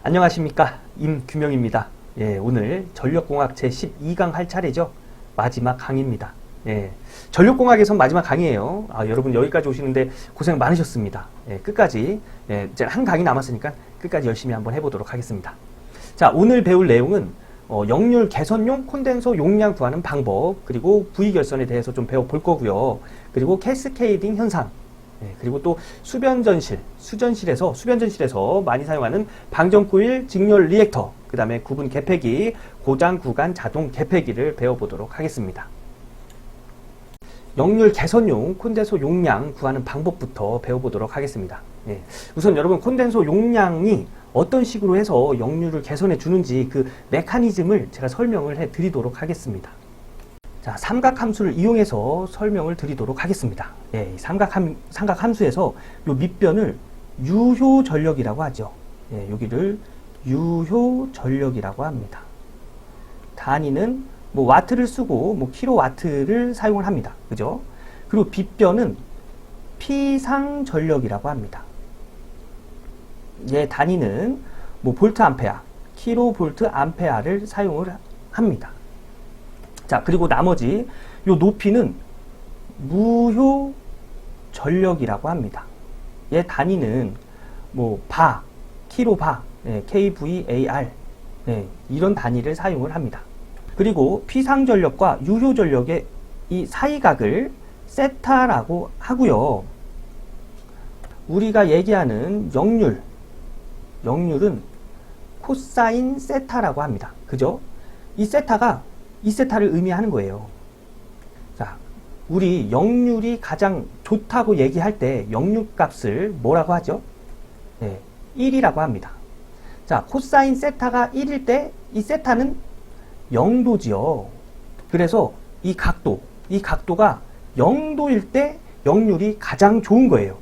안녕하십니까, 임규명입니다. 오늘 전력공학 제12강 할 차례죠. 마지막 강의입니다. 전력공학에선 마지막 강의예요. 여러분 여기까지 오시는데 고생 많으셨습니다. 끝까지 이제 한 강의 남았으니까 끝까지 열심히 한번 해보도록 하겠습니다. 자, 오늘 배울 내용은 역률 개선용 콘덴서 용량 구하는 방법, 그리고 부위 결선에 대해서 좀 배워볼 거고요. 그리고 캐스케이딩 현상, 그리고 또 수전실에서 많이 사용하는 방전코일 직렬 리액터, 그 다음에 구분 개폐기, 고장 구간 자동 개폐기를 배워보도록 하겠습니다. 역률 개선용 콘덴서 용량 구하는 방법부터 배워보도록 하겠습니다. 우선 여러분, 콘덴서 용량이 어떤 식으로 해서 역률을 개선해 주는지 그 메커니즘을 제가 설명을 해 드리도록 하겠습니다. 자, 삼각함수를 이용해서 설명을 드리도록 하겠습니다. 삼각함수에서 요 밑변을 유효전력이라고 하죠. 여기를 유효전력이라고 합니다. 단위는 뭐 와트를 쓰고 뭐 킬로와트를 사용을 합니다. 그죠? 그리고 빗변은 피상전력이라고 합니다. 단위는 뭐 볼트 암페아, 킬로볼트 암페아를 사용을 합니다. 자, 그리고 나머지 요 높이는 무효 전력이라고 합니다. 단위는 뭐 바, 킬로바, kVAR, 이런 단위를 사용을 합니다. 그리고 피상전력과 유효전력의 이 사이각을 세타라고 하고요. 우리가 얘기하는 역률은 코사인 세타라고 합니다. 그죠? 이 세타를 의미하는 거예요. 자, 우리 역률이 가장 좋다고 얘기할 때 역률값을 뭐라고 하죠? 1이라고 합니다. 자, 코사인 세타가 1일 때 이 세타는 0도지요. 그래서 이 각도가 0도일 때 역률이 가장 좋은 거예요.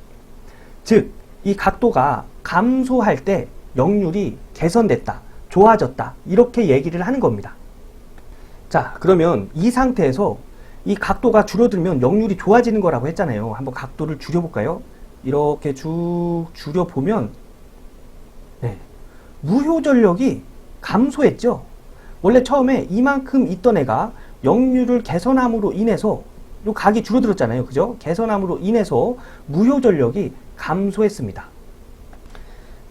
즉, 이 각도가 감소할 때 역률이 개선됐다, 좋아졌다, 이렇게 얘기를 하는 겁니다. 자, 그러면 이 상태에서 이 각도가 줄어들면 역률이 좋아지는 거라고 했잖아요. 한번 각도를 줄여볼까요? 이렇게 쭉 줄여보면 무효전력이 감소했죠. 원래 처음에 이만큼 있던 애가 역률을 개선함으로 인해서 요 각이 줄어들었잖아요. 그죠? 개선함으로 인해서 무효전력이 감소했습니다.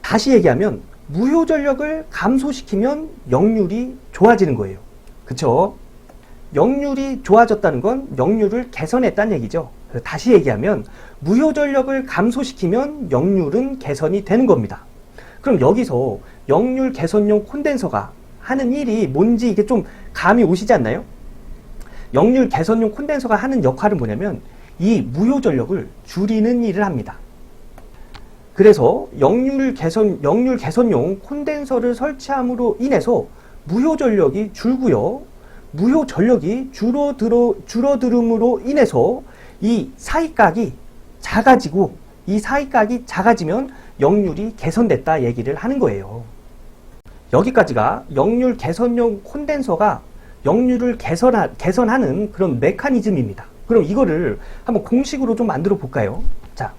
다시 얘기하면 무효전력을 감소시키면 역률이 좋아지는 거예요. 그쵸? 역률이 좋아졌다는 건 역률을 개선했다는 얘기죠. 다시 얘기하면 무효전력을 감소시키면 역률은 개선이 되는 겁니다. 그럼 여기서 역률 개선용 콘덴서가 하는 일이 뭔지 이게 좀 감이 오시지 않나요? 역률 개선용 콘덴서가 하는 역할은 뭐냐면 이 무효전력을 줄이는 일을 합니다. 그래서 역률 개선용 콘덴서를 설치함으로 인해서 무효전력이 줄고요. 무효전력이 줄어들음으로 인해서 이 사이각이 작아지면 역률이 개선됐다 얘기를 하는 거예요. 여기까지가 역률 개선용 콘덴서가 역률을 개선하는 그런 메커니즘입니다. 그럼 이거를 한번 공식으로 좀 만들어 볼까요? 자,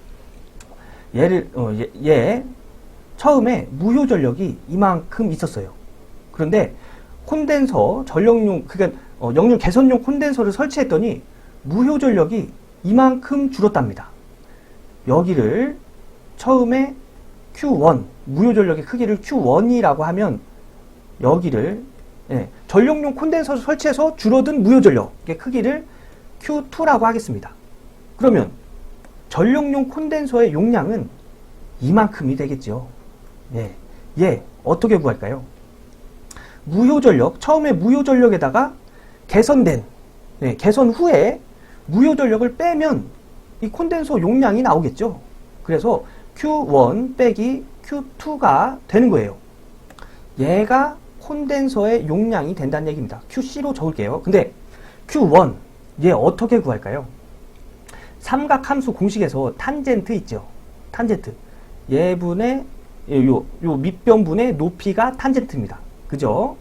처음에 무효전력이 이만큼 있었어요. 그런데 콘덴서 역률 개선용 콘덴서를 설치했더니 무효전력이 이만큼 줄었답니다. 여기를 처음에 Q1, 무효전력의 크기를 Q1이라고 하면 여기를 전력용 콘덴서를 설치해서 줄어든 무효전력의 크기를 Q2라고 하겠습니다. 그러면 전력용 콘덴서의 용량은 이만큼이 되겠죠. 어떻게 구할까요? 처음에 무효전력에다가 개선 후에 무효전력을 빼면 이 콘덴서 용량이 나오겠죠. 그래서 Q1 빼기 Q2가 되는 거예요. 얘가 콘덴서의 용량이 된다는 얘기입니다. QC로 적을게요. 근데 Q1, 얘 어떻게 구할까요? 삼각함수 공식에서 탄젠트 있죠. 탄젠트. 얘분의 요 밑변분의 높이가 탄젠트입니다. 그죠?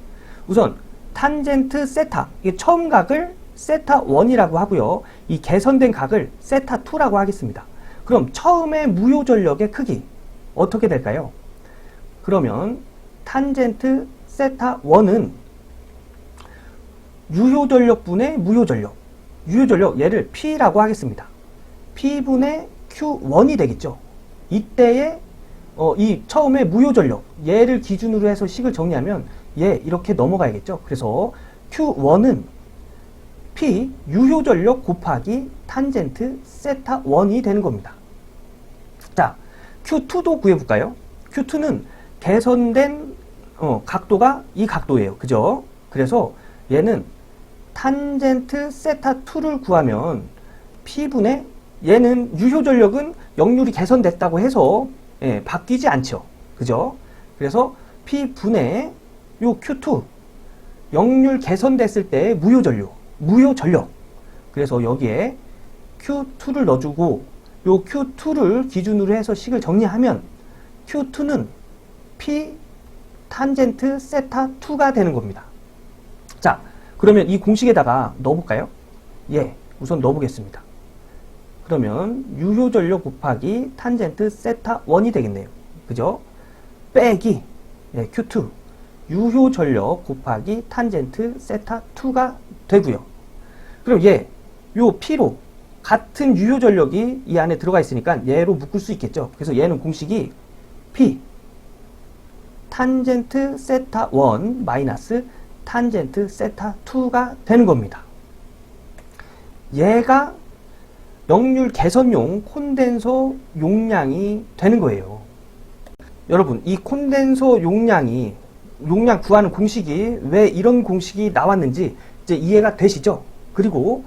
우선 탄젠트 세타, 이게 처음 각을 세타 1이라고 하고요. 이 개선된 각을 세타 2라고 하겠습니다. 그럼 처음에 무효전력의 크기 어떻게 될까요? 그러면 탄젠트 세타 1은 유효전력분의 무효전력. 유효전력 얘를 P라고 하겠습니다. P분의 Q1이 되겠죠. 이때에 이 처음에 무효전력 얘를 기준으로 해서 식을 정리하면 얘 이렇게 넘어가야겠죠. 그래서 Q1은 P 유효전력 곱하기 탄젠트 세타 1이 되는 겁니다. 자, Q2도 구해볼까요? Q2는 개선된 각도가 이 각도예요. 그죠? 그래서 얘는 탄젠트 세타 2를 구하면 P분의 얘는 유효전력은 역률이 개선됐다고 해서 바뀌지 않죠. 그죠? 그래서 P분의 요 Q2 역률 개선됐을 때 무효전력. 그래서 여기에 Q2를 넣어주고 요 Q2를 기준으로 해서 식을 정리하면 Q2는 P 탄젠트 세타 2가 되는 겁니다. 자, 그러면 이 공식에다가 넣어볼까요? 예, 우선 넣어보겠습니다. 그러면 유효전력 곱하기 탄젠트 세타 1이 되겠네요. 그죠? 빼기 Q2 유효전력 곱하기 탄젠트 세타 2가 되고요. 그럼 요 P로 같은 유효전력이 이 안에 들어가 있으니까 얘로 묶을 수 있겠죠. 그래서 얘는 공식이 P 탄젠트 세타 1 마이너스 탄젠트 세타 2가 되는 겁니다. 얘가 역률 개선용 콘덴서 용량이 되는 거예요. 여러분, 이 콘덴서 용량 구하는 공식이 왜 이런 공식이 나왔는지 이제 이해가 되시죠? 그리고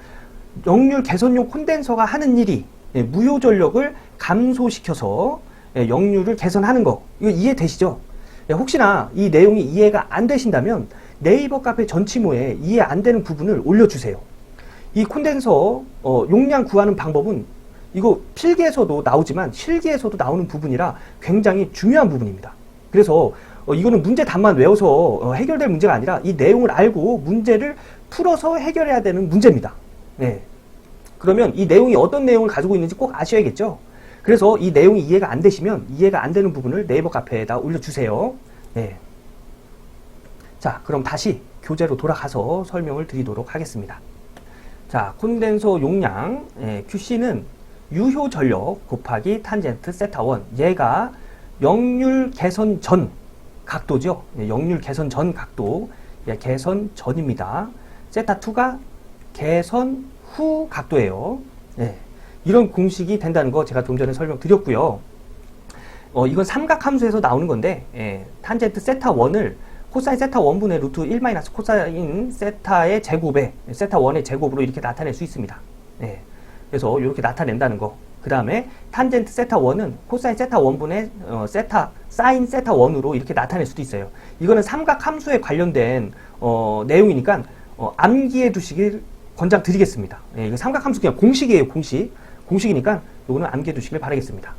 역률 개선용 콘덴서가 하는 일이 무효전력을 감소시켜서 역률을 개선하는 거, 이거 이해되시죠? 혹시나 이 내용이 이해가 안 되신다면 네이버 카페 전치모에 이해 안 되는 부분을 올려주세요. 이 콘덴서 용량 구하는 방법은 이거 필기에서도 나오지만 실기에서도 나오는 부분이라 굉장히 중요한 부분입니다. 그래서 이거는 문제 답만 외워서 해결될 문제가 아니라 이 내용을 알고 문제를 풀어서 해결해야 되는 문제입니다. 네. 그러면 이 내용이 어떤 내용을 가지고 있는지 꼭 아셔야겠죠. 그래서 이 내용이 이해가 안 되시면 이해가 안 되는 부분을 네이버 카페에다 올려주세요. 네. 자, 그럼 다시 교재로 돌아가서 설명을 드리도록 하겠습니다. 자, 콘덴서 용량 QC는 유효전력 곱하기 탄젠트 세타 1, 얘가 역률 개선 전 각도죠. 역률 개선 전 각도, 개선 전입니다. 세타 2가 개선 후 각도예요. 이런 공식이 된다는 거 제가 좀 전에 설명드렸고요. 이건 삼각함수에서 나오는 건데 탄젠트 세타 1을 코사인 세타 1분의 루트 1 마이너스 코사인 세타의 제곱에 세타 1의 제곱으로 이렇게 나타낼 수 있습니다. 그래서 이렇게 나타낸다는 거. 그 다음에 탄젠트 세타 1은 코사인 세타 1분의 세타 사인 세타 1으로 이렇게 나타낼 수도 있어요. 이거는 삼각함수에 관련된 내용이니까 암기해 두시길 권장드리겠습니다. 이거 삼각함수 그냥 공식이에요. 공식이니까 이거는 암기해 두시길 바라겠습니다.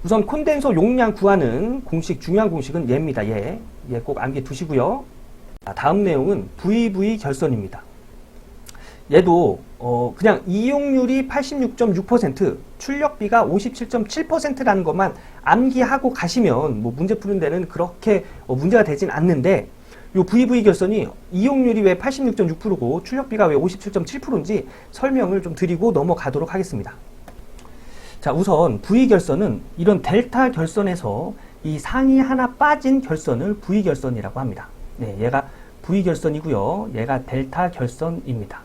우선 콘덴서 용량 구하는 공식, 중요한 공식은 얘입니다. 얘 꼭 암기해 두시고요. 다음 내용은 VV 결선입니다. 얘도 그냥 이용률이 86.6%, 출력비가 57.7%라는 것만 암기하고 가시면 뭐 문제 푸는 데는 그렇게 문제가 되진 않는데, 요 VV 결선이 이용률이 왜 86.6%고 출력비가 왜 57.7%인지 설명을 좀 드리고 넘어가도록 하겠습니다. 자, 우선 V 결선은 이런 델타 결선에서 이 상이 하나 빠진 결선을 V 결선이라고 합니다. 얘가 V 결선이고요. 얘가 델타 결선입니다.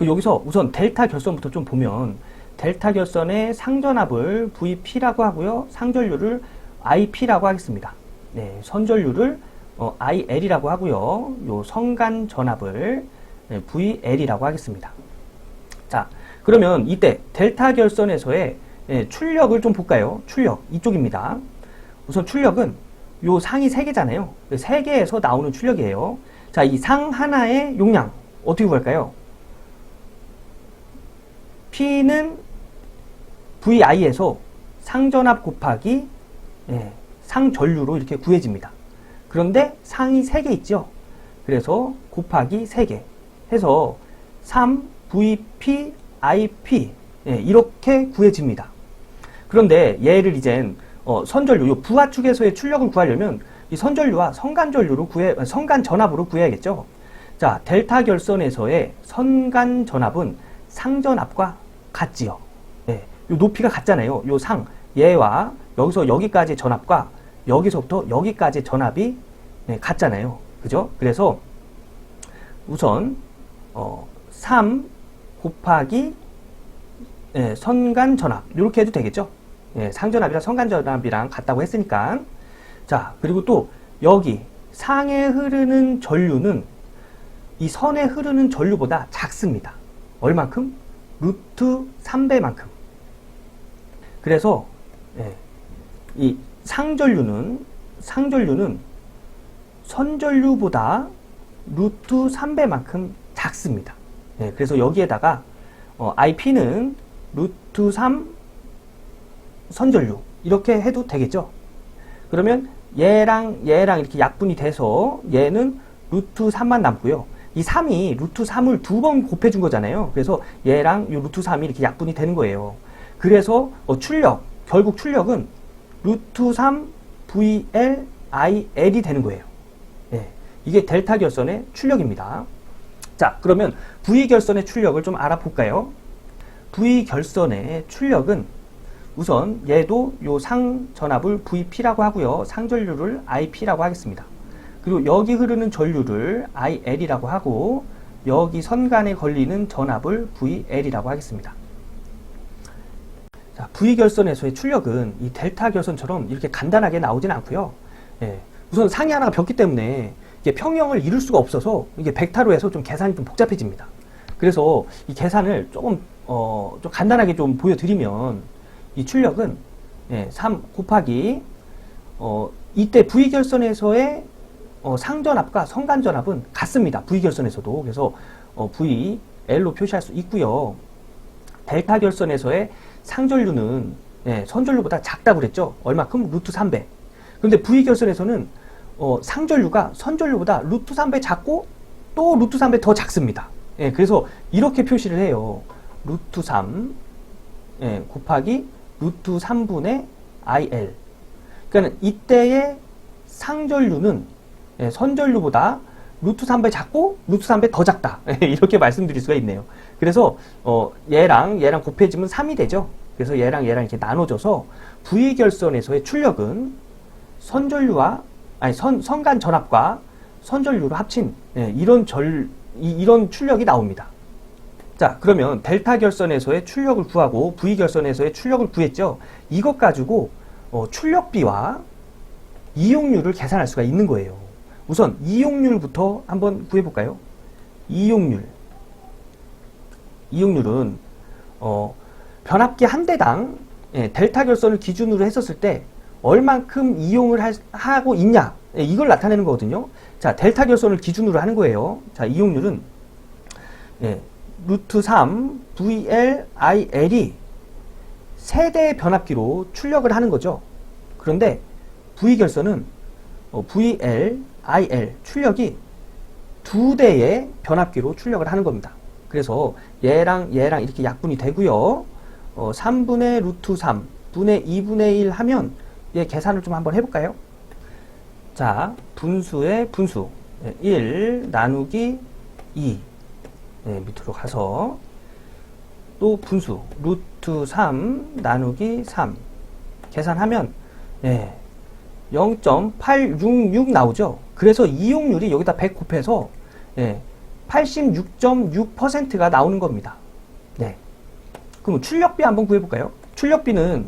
여기서 우선 델타 결선부터 좀 보면, 델타 결선의 상전압을 VP라고 하고요. 상전류를 IP라고 하겠습니다. 선전류를 IL이라고 하고요. 요 성간 전압을 VL이라고 하겠습니다. 자, 그러면 이때 델타 결선에서의 출력을 좀 볼까요? 출력 이쪽입니다. 우선 출력은 요 상이 3개잖아요. 3개에서 나오는 출력이에요. 자, 이 상 하나의 용량 어떻게 구할까요? P는 VI에서 상전압 곱하기 상전류로 이렇게 구해집니다. 그런데 상이 3개 있죠? 그래서 곱하기 3개 해서 3VP IP 이렇게 구해집니다. 그런데 얘를 이젠 선전류, 요 부하축에서의 출력을 구하려면 이 선전류와 선간 전압으로 구해야겠죠. 자, 델타 결선에서의 선간 전압은 상전압과 같지요. 네, 요 높이가 같잖아요. 요 얘와 여기서 여기까지 전압과 여기서부터 여기까지 전압이 같잖아요. 그죠? 그래서 우선 3 곱하기 선간 전압 이렇게 해도 되겠죠. 상전압이랑 선간 전압이랑 같다고 했으니까. 자, 그리고 또 여기 상에 흐르는 전류는 이 선에 흐르는 전류보다 작습니다. 얼만큼? 루트 3배만큼. 그래서 이 상전류는 선전류보다 루트 3배만큼 작습니다. 그래서 여기에다가 IP는 루트 3 선전류 이렇게 해도 되겠죠. 그러면 얘랑 이렇게 약분이 돼서 얘는 루트 3만 남고요. 이 3이 루트 3을 2번 곱해준 거잖아요. 그래서 얘랑 이 루트 3이 이렇게 약분이 되는 거예요. 그래서 결국 출력은 루트 3 VL IL이 되는 거예요. 이게 델타 결선의 출력입니다. 자, 그러면 V 결선의 출력을 좀 알아볼까요? V 결선의 출력은 우선 얘도 요 상전압을 VP라고 하고요. 상전류를 IP라고 하겠습니다. 그리고 여기 흐르는 전류를 IL이라고 하고 여기 선간에 걸리는 전압을 VL이라고 하겠습니다. 자, V 결선에서의 출력은 이 델타 결선처럼 이렇게 간단하게 나오진 않고요. 우선 상이 하나가 벽기 때문에 이게 평형을 이룰 수가 없어서 이게 벡터로 해서 좀 계산이 좀 복잡해집니다. 그래서 이 계산을 좀 간단하게 좀 보여드리면 이 출력은 3 곱하기 이때 V 결선에서의 상전압과 선간전압은 같습니다. V 결선에서도. 그래서 VL로 표시할 수 있고요. 델타 결선에서의 상전류는 선전류보다 작다고 그랬죠. 얼마큼? 루트 3배. 그런데 V 결선에서는 상전류가 선전류보다 루트 3배 작고 또 루트 3배 더 작습니다. 그래서 이렇게 표시를 해요. 루트 3 곱하기 루트 3분의 IL. 그러니까 이때의 상전류는 선전류보다 루트 3배 작고 루트 3배 더 작다. 이렇게 말씀드릴 수가 있네요. 그래서 얘랑 곱해지면 3이 되죠. 그래서 얘랑 이렇게 나눠져서 V 결선에서의 출력은 선간 전압과 선전류로 합친 이런 출력이 나옵니다. 자, 그러면 델타 결선에서의 출력을 구하고 V 결선에서의 출력을 구했죠. 이것 가지고 출력비와 이용률을 계산할 수가 있는 거예요. 우선 이용률부터 한번 구해볼까요? 이용률은 변압기 한 대당 델타 결선을 기준으로 했었을 때 얼만큼 이용을 하고 있냐, 이걸 나타내는 거거든요. 자, 델타 결선을 기준으로 하는 거예요. 자, 이용률은 루트 3 VL IL이 세대의 변압기로 출력을 하는 거죠. 그런데 V 결선은 VL IL 출력이 2대의 변압기로 출력을 하는 겁니다. 그래서 얘랑 이렇게 약분이 되고요. 3분의 루트 3 분의 2분의 1 하면 얘 계산을 좀 한번 해볼까요? 자, 분수의 분수 1 나누기 2 밑으로 가서 또 분수 루트 3 나누기 3 계산하면 0.866 나오죠. 그래서 이용률이 여기다 100 곱해서 86.6%가 나오는 겁니다. 그럼 출력비 한번 구해볼까요? 출력비는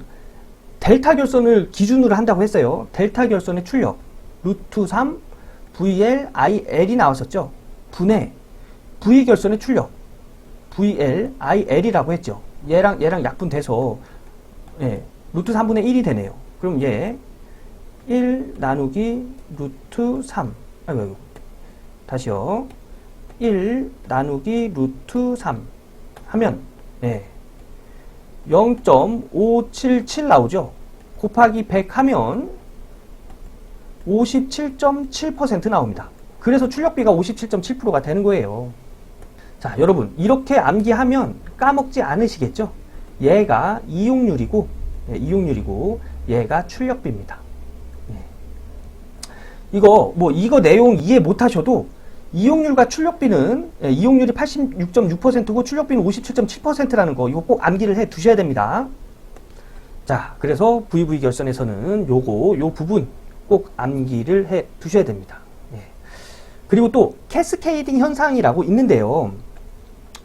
델타 결선을 기준으로 한다고 했어요. 델타 결선의 출력 루트 3 VL IL이 나왔었죠. 분의 V 결선의 출력 VL IL이라고 했죠. 얘랑 약분돼서 루트 3분의 1이 되네요. 그럼 얘 1 나누기 루트 3 다시요. 1 나누기 루트 3 하면 0.577 나오죠. 곱하기 100 하면 57.7% 나옵니다. 그래서 출력비가 57.7%가 되는 거예요. 자, 여러분 이렇게 암기하면 까먹지 않으시겠죠? 얘가 이용률이고 얘가 출력비입니다. 이거 내용 이해 못 하셔도 이용률과 출력비는, 이용률이 86.6%고 출력비는 57.7%라는 거, 이거 꼭 암기를 해 두셔야 됩니다. 자, 그래서 VV 결선에서는 요 부분 꼭 암기를 해 두셔야 됩니다. 예. 그리고 또 캐스케이딩 현상이라고 있는데요.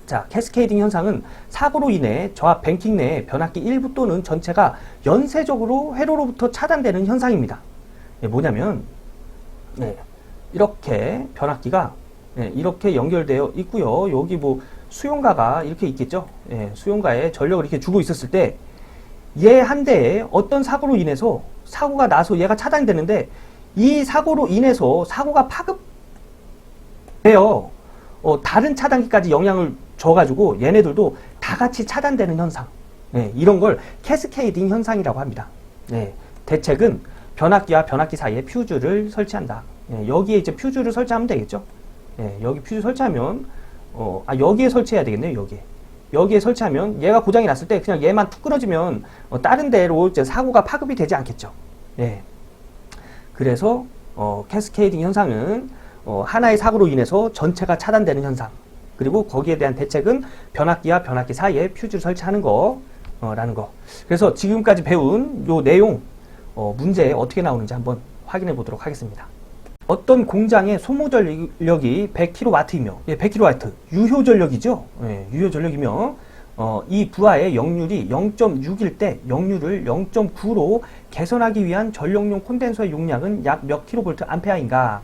자, 캐스케이딩 현상은 사고로 인해 저압 뱅킹 내 변압기 일부 또는 전체가 연쇄적으로 회로로부터 차단되는 현상입니다. 예, 뭐냐면, 이렇게 변압기가 이렇게 연결되어 있고요. 여기 뭐 수용가가 이렇게 있겠죠. 수용가에 전력을 이렇게 주고 있었을 때 얘 한 대에 어떤 사고로 인해서 사고가 나서 얘가 차단이 되는데 이 사고로 인해서 사고가 파급되어 다른 차단기까지 영향을 줘가지고 얘네들도 다 같이 차단되는 현상. 이런 걸 캐스케이딩 현상이라고 합니다. 대책은 변압기와 변압기 사이에 퓨즈를 설치한다. 여기에 이제 퓨즈를 설치하면 되겠죠. 여기 퓨즈 설치하면 여기에 설치해야 되겠네요. 여기에 설치하면 얘가 고장이 났을 때 그냥 얘만 툭 끊어지면 다른 데로 이제 사고가 파급이 되지 않겠죠. 그래서 캐스케이딩 현상은 하나의 사고로 인해서 전체가 차단되는 현상. 그리고 거기에 대한 대책은 변압기와 변압기 사이에 퓨즈를 설치하는 거라는 거. 그래서 지금까지 배운 요 내용 문제에 어떻게 나오는지 한번 확인해 보도록 하겠습니다. 어떤 공장의 소모 전력이 100kW이며 100kW 유효 전력이죠. 유효 전력이며 이 부하의 역률이 0.6일 때 역률을 0.9로 개선하기 위한 전력용 콘덴서의 용량은 약 몇 kVA인가?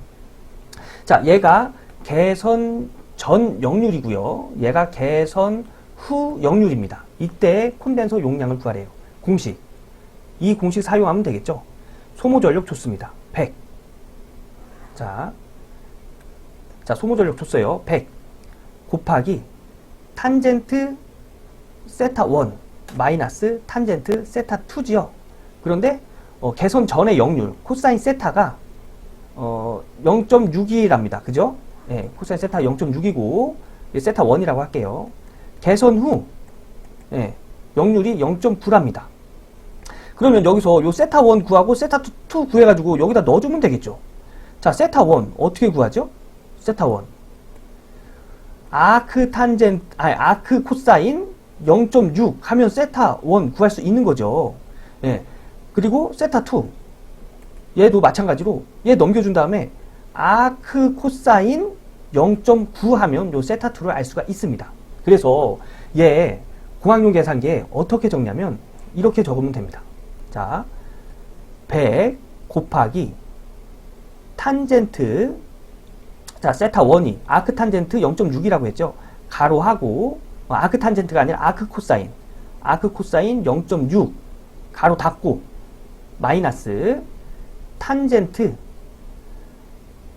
자, 얘가 개선 전 역률이고요. 얘가 개선 후 역률입니다. 이때 콘덴서 용량을 구하래요. 공식. 이 공식 사용하면 되겠죠. 소모 전력 줬습니다. 100. 자, 소모 전력 줬어요. 100 곱하기 탄젠트 세타 1 마이너스 탄젠트 세타 2지요. 그런데 개선 전의 역률 코사인 세타가 0.62랍니다. 그죠? 코사인 세타 0.6이고 세타 1이라고 할게요. 개선 후 역률이 0.9랍니다. 그러면 여기서 요 세타 1 구하고 세타 2 구해가지고 여기다 넣어주면 되겠죠. 자, 세타 1 어떻게 구하죠? 세타 1 아크 코사인 0.6 하면 세타 1 구할 수 있는 거죠. 그리고 세타 2 얘도 마찬가지로 얘 넘겨준 다음에 아크 코사인 0.9 하면 요 세타 2를 알 수가 있습니다. 그래서 얘 공학용 계산기에 어떻게 적냐면 이렇게 적으면 됩니다. 자, 100 곱하기 탄젠트, 자, 세타 1이 아크 탄젠트 0.6이라고 했죠. 가로하고 아크 탄젠트가 아니라 아크 코사인 0.6 가로 닫고 마이너스 탄젠트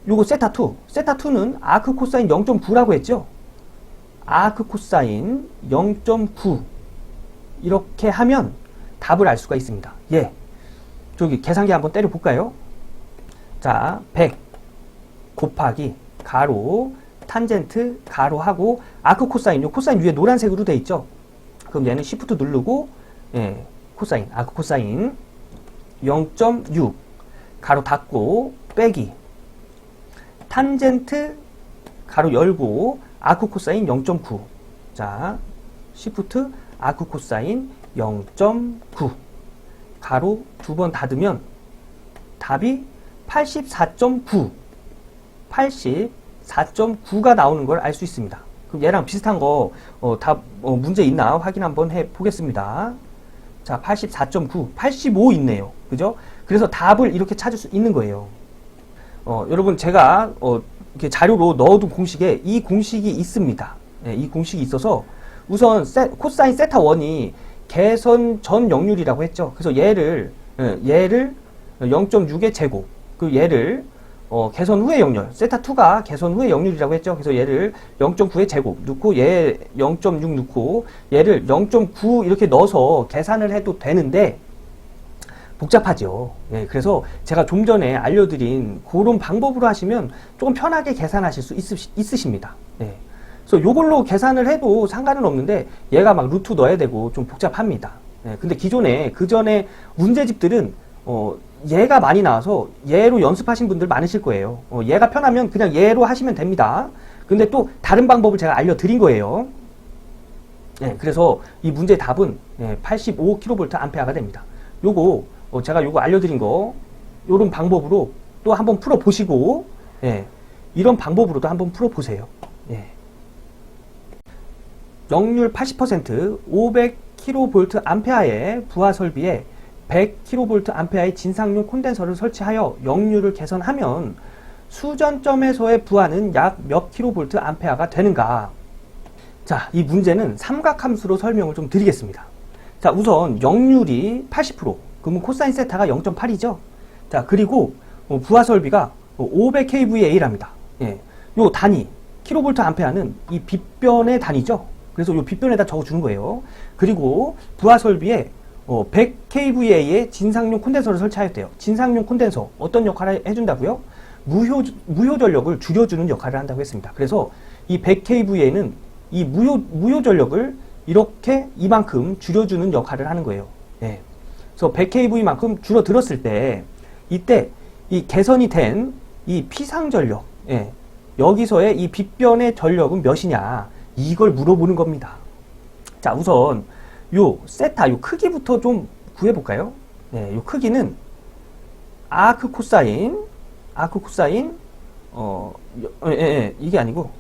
요거 세타 2는 아크 코사인 0.9라고 했죠. 아크 코사인 0.9 이렇게 하면 답을 알 수가 있습니다. 저기 계산기 한번 때려 볼까요? 자, 100 곱하기 가로 탄젠트 가로하고 아크 코사인, 요 코사인 위에 노란색으로 돼 있죠. 그럼 얘는 시프트 누르고 코사인, 아크 코사인 0.6 가로 닫고 빼기 탄젠트 가로 열고 아크 코사인 0.9. 자, 시프트 아크 코사인 0.9 가로 두 번 닫으면 답이 84.9가 나오는 걸 알 수 있습니다. 그럼 얘랑 비슷한 거 답 문제 있나 확인 한번 해 보겠습니다. 자, 84.9, 85 있네요. 그죠? 그래서 답을 이렇게 찾을 수 있는 거예요. 여러분 제가 이렇게 자료로 넣어둔 공식에 이 공식이 있습니다. 이 공식이 있어서 우선 코사인 세타 1이 개선 전 역률이라고 했죠. 그래서 얘를 0.6의 제곱, 그 얘를 개선 후의 역률, 세타 2가 개선 후의 역률이라고 했죠. 그래서 얘를 0.9의 제곱 넣고 얘 0.6 넣고 얘를 0.9 이렇게 넣어서 계산을 해도 되는데 복잡하죠. 그래서 제가 좀 전에 알려드린 그런 방법으로 하시면 조금 편하게 계산하실 수 있으십니다. 그래서 요걸로 계산을 해도 상관은 없는데 얘가 막 루트 넣어야 되고 좀 복잡합니다. 근데 그 전에 문제집들은 얘가 많이 나와서 얘로 연습하신 분들 많으실 거예요. 얘가 편하면 그냥 얘로 하시면 됩니다. 근데 또 다른 방법을 제가 알려드린 거예요. 네, 그래서 이 문제의 답은 85kVA 됩니다. 요거 제가 요거 알려드린 거 요런 방법으로 또 한번 풀어보시고 이런 방법으로도 한번 풀어보세요. 역률 80% 500kVA의 부하 설비에 100kVA의 진상용 콘덴서를 설치하여 역률을 개선하면 수전점에서의 부하는 약 몇 kVA가 되는가? 자, 이 문제는 삼각함수로 설명을 좀 드리겠습니다. 자, 우선 역률이 80%, 그러면 코사인 세타가 0.8이죠. 자, 그리고 부하 설비가 500kVA랍니다. 요 단위 kVA는 이 빗변의 단위죠. 그래서 요 빗변에다 적어주는 거예요. 그리고 부하 설비에 100kVA의 진상용 콘덴서를 설치하였대요. 진상용 콘덴서 어떤 역할을 해준다고요? 무효 전력을 줄여주는 역할을 한다고 했습니다. 그래서 이 100kVA는 이 무효 전력을 이렇게 이만큼 줄여주는 역할을 하는 거예요. 그래서 100kV만큼 줄어들었을 때 이때 이 개선이 된 이 피상 전력, 여기서의 이 빗변의 전력은 몇이냐 이걸 물어보는 겁니다. 자, 우선 요 세타 요 크기부터 좀 구해볼까요? 요 크기는 아크 코사인 이게 아니고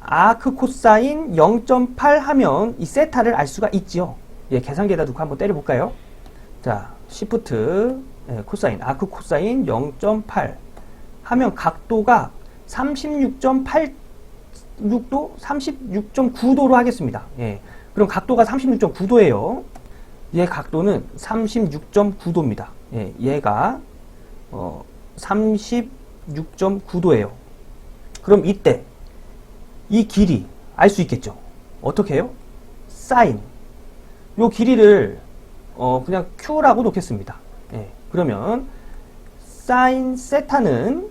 아크 코사인 0.8 하면 이 세타를 알 수가 있지요. 계산기에다 두고 한번 때려볼까요? 자, 시프트 코사인 아크 코사인 0.8 하면 각도가 36.86도 36.9도로 하겠습니다. 그럼 각도가 36.9도예요. 얘 각도는 36.9도입니다. 얘가 36.9도예요. 그럼 이때 이 길이 알 수 있겠죠. 어떻게 해요? 사인 요 길이를 그냥 Q라고 놓겠습니다. 그러면 사인 세타는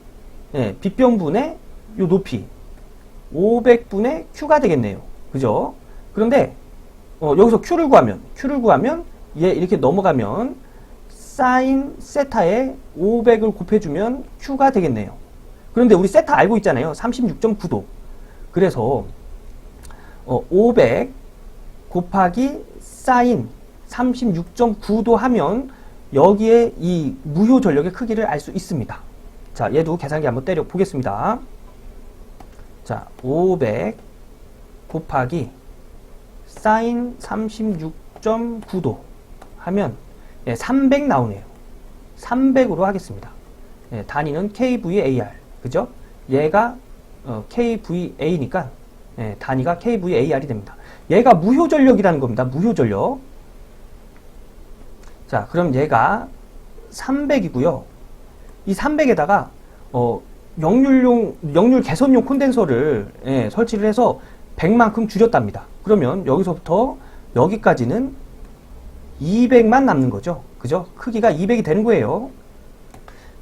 빗변분의 요 높이 500분의 Q가 되겠네요. 그죠? 그런데 여기서 Q를 구하면 얘 이렇게 넘어가면 사인 세타에 500을 곱해주면 Q가 되겠네요. 그런데 우리 세타 알고 있잖아요. 36.9도. 그래서 500 곱하기 사인 36.9도 하면 여기에 이 무효 전력의 크기를 알 수 있습니다. 자, 얘도 계산기 한번 때려 보겠습니다. 자, 500 곱하기 사인 36.9도 하면 300 나오네요. 300으로 하겠습니다. 단위는 kVAR. 그죠? 얘가 kVA니까 단위가 kVAR이 됩니다. 얘가 무효 전력이라는 겁니다. 무효 전력. 자, 그럼 얘가 300이고요. 이 300에다가 역률 개선용 콘덴서를 설치를 해서 100만큼 줄였답니다. 그러면 여기서부터 여기까지는 200만 남는 거죠. 그죠? 크기가 200이 되는 거예요.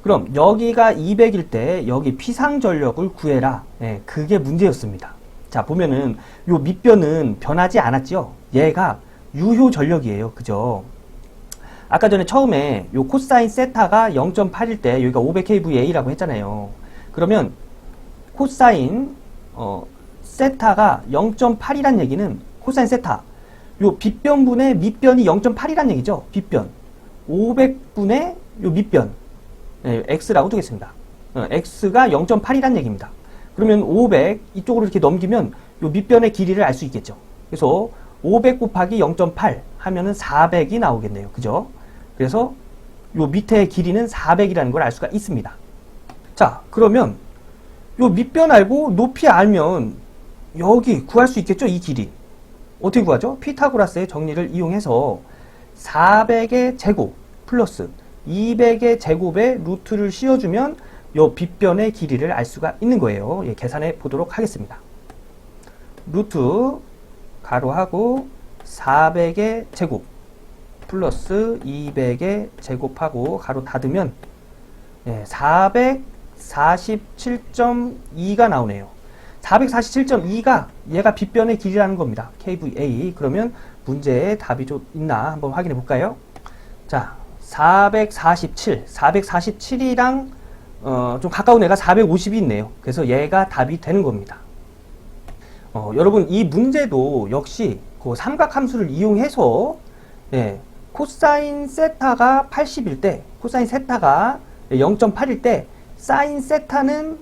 그럼 여기가 200일 때 여기 피상 전력을 구해라. 그게 문제였습니다. 자, 보면은 요 밑변은 변하지 않았죠. 얘가 유효 전력이에요. 그죠? 아까 전에 처음에 요 코사인 세타가 0.8일 때 여기가 500kVA라고 했잖아요. 그러면 코사인 세타가 0.8이란 얘기는 코사인 세타 요 빗변분의 밑변이 0.8이란 얘기죠. 빗변 500분의 요 밑변 x라고 두겠습니다. x가 0.8이란 얘기입니다. 그러면 500 이쪽으로 이렇게 넘기면 요 밑변의 길이를 알 수 있겠죠. 그래서 500 곱하기 0.8 하면은 400이 나오겠네요. 그죠? 그래서 요 밑의 길이는 400이라는 걸 알 수가 있습니다. 자, 그러면 요 밑변 알고 높이 알면 여기 구할 수 있겠죠? 이 길이. 어떻게 구하죠? 피타고라스의 정리를 이용해서 400의 제곱 플러스 200의 제곱에 루트를 씌워주면 요 빗변의 길이를 알 수가 있는 거예요. 계산해 보도록 하겠습니다. 루트 가로하고 400의 제곱 플러스 200의 제곱하고 가로 닫으면 447.2가 나오네요. 447.2가 얘가 빗변의 길이라는 겁니다. kVA. 그러면 문제에 답이 좀 있나 한번 확인해 볼까요? 자, 447이랑 좀 가까운 애가 450이 있네요. 그래서 얘가 답이 되는 겁니다. 여러분 이 문제도 역시 그 삼각함수를 이용해서 코사인 세타가 80일 때, 코사인 세타가 0.8일 때 사인 세타는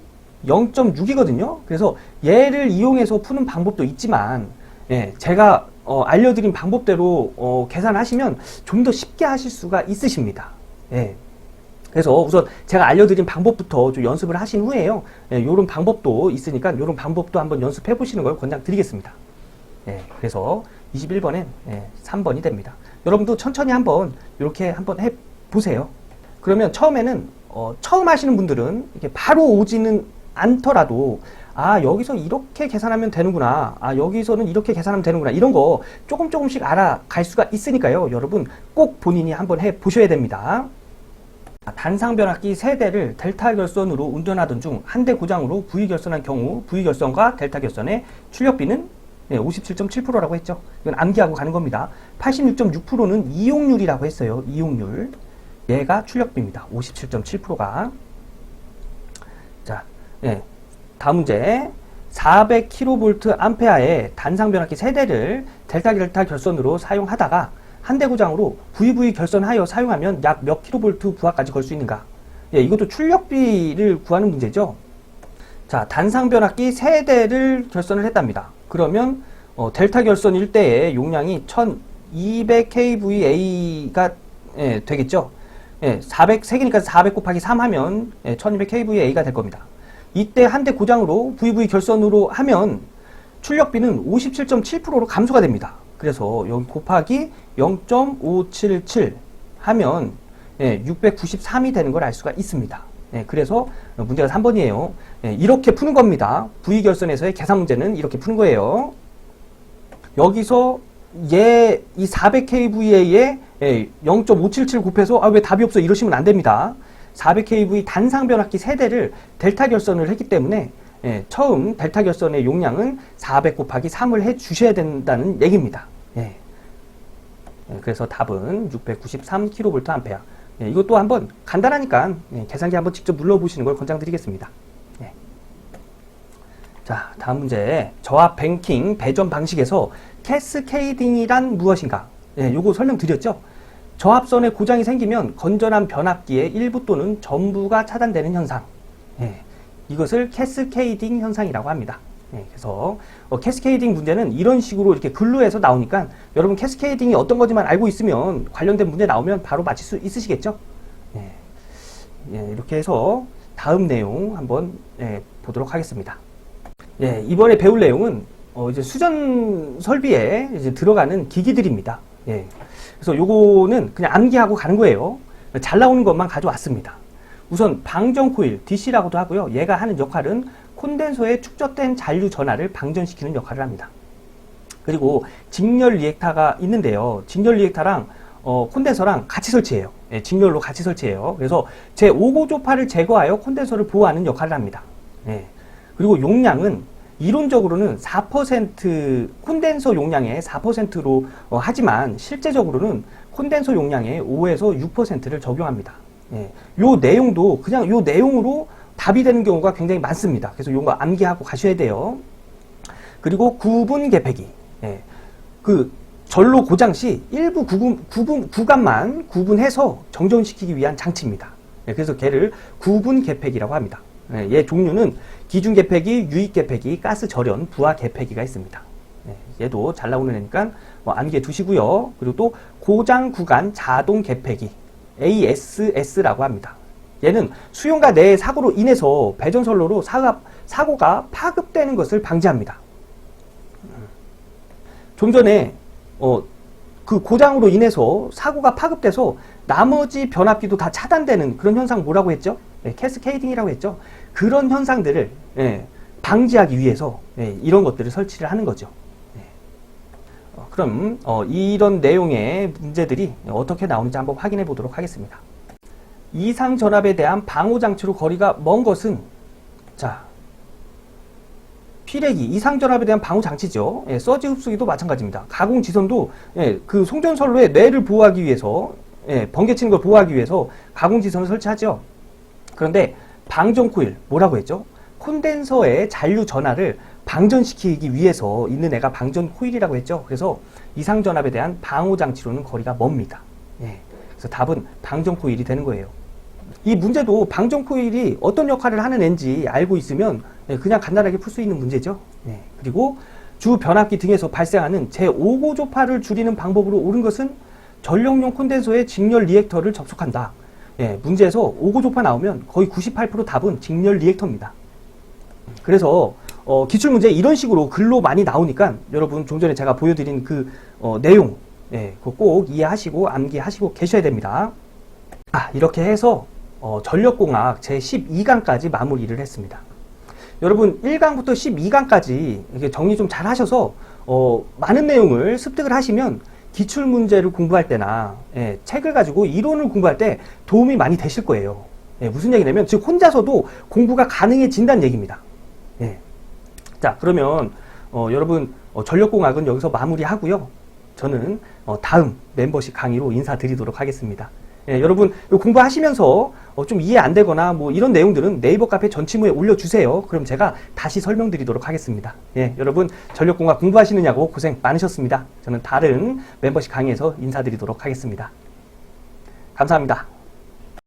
0.6이거든요. 그래서 얘를 이용해서 푸는 방법도 있지만 제가 알려드린 방법대로 계산하시면 좀 더 쉽게 하실 수가 있으십니다. 그래서 우선 제가 알려드린 방법부터 좀 연습을 하신 후에요. 요런 방법도 있으니까 요런 방법도 한번 연습해 보시는 걸 권장드리겠습니다. 그래서 21번엔 3번이 됩니다. 여러분도 천천히 한번 이렇게 한번 해 보세요. 그러면 처음에는 처음 하시는 분들은 이렇게 바로 오지는 않더라도 아 여기서 이렇게 계산하면 되는구나, 아 여기서는 이렇게 계산하면 되는구나, 이런 거 조금씩 알아갈 수가 있으니까요. 여러분 꼭 본인이 한번 해 보셔야 됩니다. 단상변압기 3대를 델타 결선으로 운전하던 중 한 대 고장으로 V 결선한 경우 V 결선과 델타 결선의 출력비는 57.7%라고 했죠. 이건 암기하고 가는 겁니다. 86.6%는 이용률이라고 했어요. 이용률. 얘가 출력비입니다. 57.7%가. 자, 다음 문제. 400kVA의 단상변압기 3대를 델타 결선으로 사용하다가 한 대 고장으로 VV 결선하여 사용하면 약 몇 kV 부하까지 걸 수 있는가? 이것도 출력비를 구하는 문제죠. 자, 단상변압기 3대를 결선을 했답니다. 그러면 델타 결선일 때의 용량이 1200kVA가 되겠죠. 3개니까 400 곱하기 3 하면 1200kVA가 될 겁니다. 이때 한 대 고장으로 VV 결선으로 하면 출력비는 57.7%로 감소가 됩니다. 그래서 여기 곱하기 0.577 하면 693이 되는 걸 알 수가 있습니다. 그래서 문제가 3번이에요. 이렇게 푸는 겁니다. V 결선에서의 계산 문제는 이렇게 푸는 거예요. 여기서 이 400kVA에 0.577 곱해서 아, 왜 답이 없어 이러시면 안 됩니다. 400kV 단상변압기 3대를 델타 결선을 했기 때문에 처음 델타 결선의 용량은 400 곱하기 3을 해 주셔야 된다는 얘기입니다. 그래서 답은 693kVA. 이것도 한번 간단하니까 계산기 한번 직접 눌러보시는 걸 권장드리겠습니다. 자, 다음 문제. 저압 뱅킹 배전 방식에서 캐스케이딩이란 무엇인가? 요거 설명드렸죠? 저압선에 고장이 생기면 건전한 변압기의 일부 또는 전부가 차단되는 현상. 이것을 캐스케이딩 현상이라고 합니다. 그래서 캐스케이딩 문제는 이런 식으로 이렇게 글로 해서 나오니까 여러분 캐스케이딩이 어떤 건지만 알고 있으면 관련된 문제 나오면 바로 맞힐 수 있으시겠죠? 이렇게 해서 다음 내용 한번 보도록 하겠습니다. 이번에 배울 내용은 이제 수전 설비에 이제 들어가는 기기들입니다. 그래서 요거는 그냥 암기하고 가는 거예요. 잘 나오는 것만 가져왔습니다. 우선 방전 코일, DC라고도 하고요. 얘가 하는 역할은 콘덴서에 축적된 잔류 전하를 방전시키는 역할을 합니다. 그리고 직렬 리액터가 있는데요. 직렬 리액터랑 콘덴서랑 같이 설치해요. 직렬로 같이 설치해요. 그래서 제5고조파를 제거하여 콘덴서를 보호하는 역할을 합니다. 그리고 용량은 이론적으로는 4% 콘덴서 용량의 4%로 하지만 실제적으로는 콘덴서 용량의 5에서 6%를 적용합니다. 요 내용도 그냥 요 내용으로 답이 되는 경우가 굉장히 많습니다. 그래서 요거 암기하고 가셔야 돼요. 그리고 구분 개폐기. 그 전로 고장 시 일부 구간만 구분해서 정전시키기 위한 장치입니다. 그래서 걔를 구분 개폐기라고 합니다. 얘 종류는 기준 개폐기, 유입 개폐기, 가스 절연, 부하 개폐기가 있습니다. 얘도 잘 나오는 애니까 암기해 두시고요. 그리고 또 고장 구간 자동 개폐기, ASS라고 합니다. 얘는 수용가 내의 사고로 인해서 배전선로로 사고가 파급되는 것을 방지합니다. 좀 전에 그 고장으로 인해서 사고가 파급돼서 나머지 변압기도 다 차단되는 그런 현상 뭐라고 했죠? 캐스케이딩이라고 했죠. 그런 현상들을 방지하기 위해서 이런 것들을 설치를 하는 거죠. 그럼 이런 내용의 문제들이 어떻게 나오는지 한번 확인해 보도록 하겠습니다. 이상 전압에 대한 방호 장치로 거리가 먼 것은 자 피레기, 이상전압에 대한 방호 장치죠. 예, 서지 흡수기도 마찬가지입니다. 가공 지선도 예, 그 송전선로의 뇌를 보호하기 위해서 예, 번개 치는 걸 보호하기 위해서 가공 지선을 설치하죠. 그런데 방전 코일 뭐라고 했죠? 콘덴서의 잔류 전하를 방전시키기 위해서 있는 애가 방전 코일이라고 했죠. 그래서 이상전압에 대한 방호 장치로는 거리가 멉니다. 예, 그래서 답은 방전 코일이 되는 거예요. 이 문제도 방전 코일이 어떤 역할을 하는 애인지 알고 있으면 그냥 간단하게 풀 수 있는 문제죠. 그리고 주 변압기 등에서 발생하는 제5고조파를 줄이는 방법으로 옳은 것은 전력용 콘덴서의 직렬 리액터를 접속한다. 문제에서 5고조파 나오면 거의 98% 답은 직렬 리액터입니다. 그래서 기출문제 이런 식으로 글로 많이 나오니까 여러분 좀 전에 제가 보여드린 그 내용 그거 꼭 이해하시고 암기하시고 계셔야 됩니다. 이렇게 해서 전력공학 제12강까지 마무리를 했습니다. 여러분 1강부터 12강까지 이렇게 정리 좀 잘 하셔서 많은 내용을 습득을 하시면 기출문제를 공부할 때나 책을 가지고 이론을 공부할 때 도움이 많이 되실 거예요. 무슨 얘기냐면 즉 혼자서도 공부가 가능해진다는 얘기입니다. 자, 그러면 여러분 전력공학은 여기서 마무리하고요. 저는 다음 멤버십 강의로 인사드리도록 하겠습니다. 여러분 공부하시면서 좀 이해 안 되거나 뭐 이런 내용들은 네이버 카페 전치무에 올려주세요. 그럼 제가 다시 설명드리도록 하겠습니다. 여러분 전력공학 공부하시느냐고 고생 많으셨습니다. 저는 다른 멤버십 강의에서 인사드리도록 하겠습니다. 감사합니다.